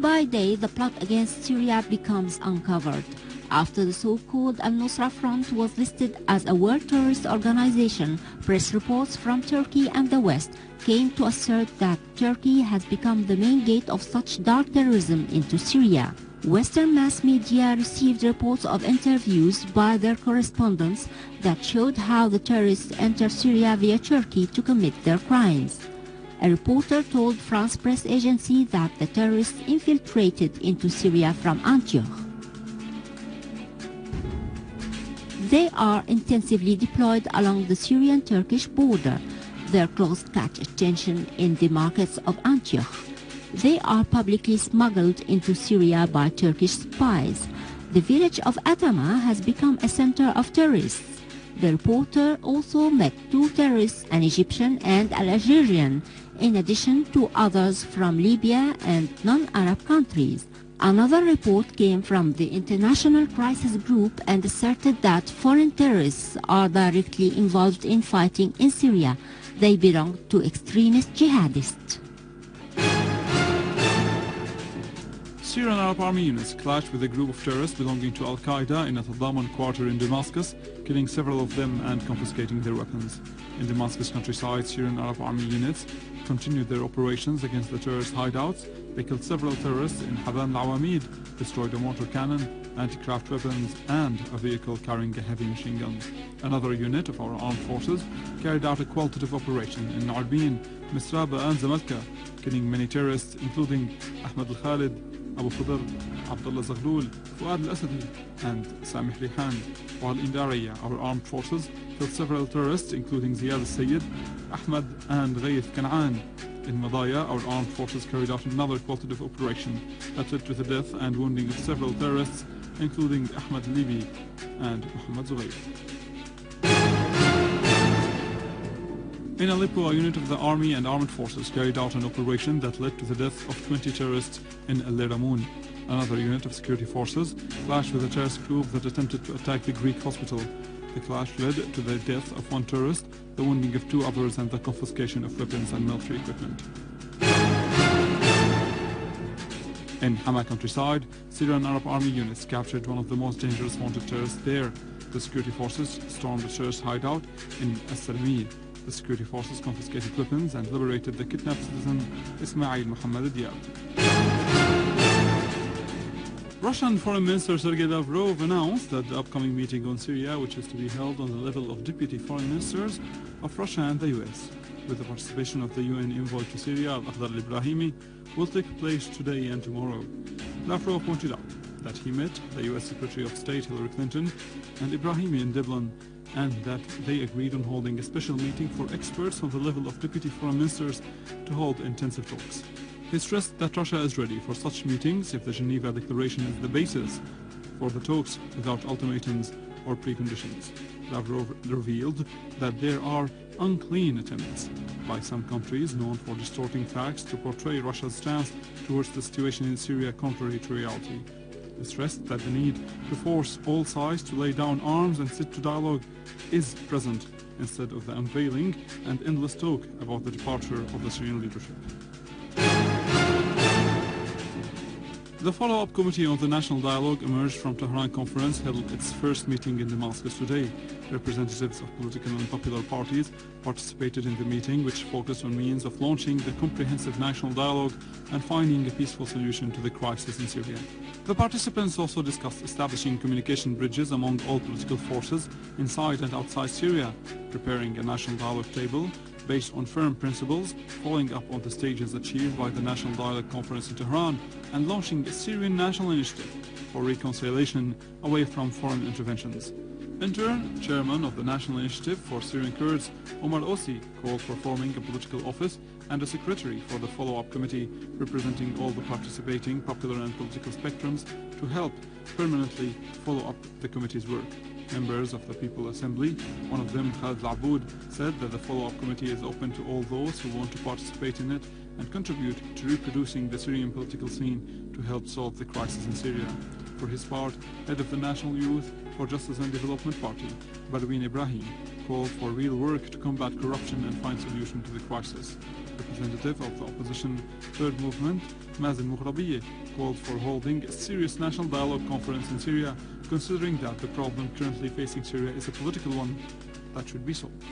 by day, the plot against Syria becomes uncovered. After the so-called Al-Nusra Front was listed as a world terrorist organization, press reports from Turkey and the West came to assert that Turkey has become the main gate of such dark terrorism into Syria. Western mass media received reports of interviews by their correspondents that showed how the terrorists enter Syria via Turkey to commit their crimes. A reporter told France press agency that the terrorists infiltrated into Syria from Antioch. They are intensively deployed along the Syrian-Turkish border. Their close catch attention in the markets of Antioch. They are publicly smuggled into Syria by Turkish spies. The village of Atama has become a center of terrorists. The reporter also met 2 terrorists, an Egyptian and an Algerian, in addition to others from Libya and non-Arab countries. Another report came from the International Crisis Group and asserted that foreign terrorists are directly involved in fighting in Syria. They belong to extremist jihadists. Syrian Arab Army units clashed with a group of terrorists belonging to Al-Qaeda in a Tadaman quarter in Damascus, killing several of them and confiscating their weapons. In Damascus countryside, Syrian Arab Army units continued their operations against the terrorist hideouts. They killed several terrorists in Haban al-Awamid, destroyed a mortar cannon, anti-craft weapons, and a vehicle carrying a heavy machine gun. Another unit of our armed forces carried out a qualitative operation in Arbin, Misraba and Zamalka, killing many terrorists including Ahmed al-Khalid, Abu Khudr, Abdullah Zaghlul, Fuad al-Asadi, and Samih Lihan. While in Daraya, our armed forces killed several terrorists including Ziyad al-Sayyid, Ahmed and Ghayth Kan'an. In Madaya, our armed forces carried out another qualitative operation that led to the death and wounding of several terrorists including Ahmed Libi and Muhammad Zubayr. In Aleppo, a unit of the army and armed forces carried out an operation that led to the death of 20 terrorists in Al-Ramoun. Another unit of security forces clashed with a terrorist group that attempted to attack the Greek hospital. The clash led to the death of 1 terrorist, the wounding of 2 others, and the confiscation of weapons and military equipment. In Hama countryside, Syrian Arab Army units captured one of the most dangerous wanted terrorists there. The security forces stormed a terrorist hideout in As-Salami. The security forces confiscated weapons and liberated the kidnapped citizen Ismail Muhammad Diab. Russian Foreign Minister Sergei Lavrov announced that the upcoming meeting on Syria, which is to be held on the level of deputy foreign ministers of Russia and the US, with the participation of the UN envoy to Syria, Al-Akhdar al-Ibrahimi, will take place today and tomorrow. Lavrov pointed out that he met the US Secretary of State Hillary Clinton and Ibrahimi in Dublin, and that they agreed on holding a special meeting for experts on the level of deputy foreign ministers to hold intensive talks. He stressed that Russia is ready for such meetings if the Geneva Declaration is the basis for the talks without ultimatums or preconditions. Lavrov revealed that there are unclean attempts by some countries known for distorting facts to portray Russia's stance towards the situation in Syria contrary to reality. He stressed that the need to force all sides to lay down arms and sit to dialogue is present instead of the unveiling and endless talk about the departure of the Syrian leadership. The follow-up committee on the National Dialogue emerged from Tehran conference held its first meeting in Damascus today. Representatives of political and popular parties participated in the meeting, which focused on means of launching the comprehensive national dialogue and finding a peaceful solution to the crisis in Syria. The participants also discussed establishing communication bridges among all political forces inside and outside Syria, preparing a national dialogue table based on firm principles, following up on the stages achieved by the National Dialogue Conference in Tehran, and launching a Syrian national initiative for reconciliation away from foreign interventions. In turn, chairman of the National Initiative for Syrian Kurds, Omar Osi, called for forming a political office and a secretary for the follow-up committee representing all the participating popular and political spectrums to help permanently follow up the committee's work. Members of the People Assembly, one of them Khalid Al-Aboud, said that the follow-up committee is open to all those who want to participate in it and contribute to reproducing the Syrian political scene to help solve the crisis in Syria. For his part, head of the National Youth for Justice and Development Party, Barwin Ibrahim, called for real work to combat corruption and find solution to the crisis. Representative of the opposition third movement, Mazen Mughrabiye, called for holding a serious national dialogue conference in Syria, considering that the problem currently facing Syria is a political one that should be solved.